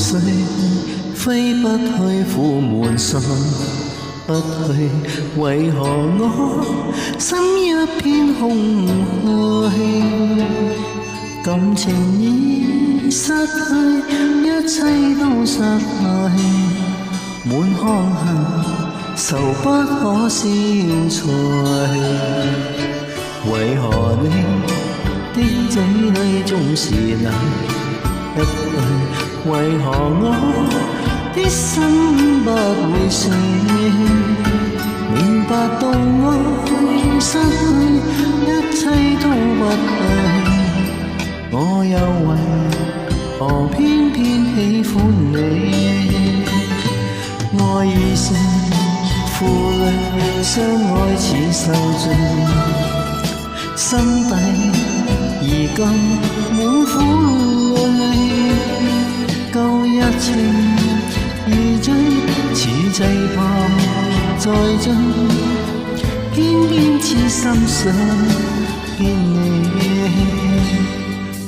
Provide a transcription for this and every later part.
歲，揮不去苦悶散不去，為何我心一片空虛？感情已失去，一切都失去，滿腔恨愁不可消除。為何你的仔女總是那一對？為何我的心不會死？明白到愛失去，一切都不對。我又為何偏偏喜歡你？愛已成負累，相愛似受罪，心底而今滿苦淚。舊日情如醉，似祭怕再醉，偏偏痴心想見你。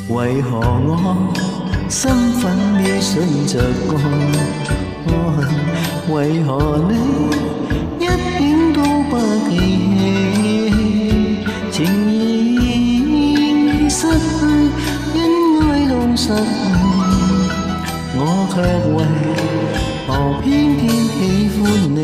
為何我身份渺信着愛？為何你一點都不記起？情已失去，因愛都失去，我卻為何偏偏喜歡你？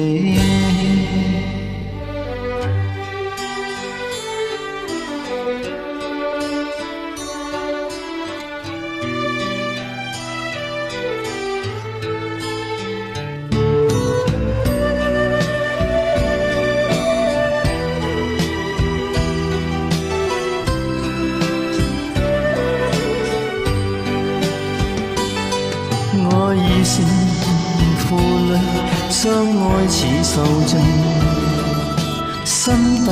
愛已成負累，相愛似受罪，心底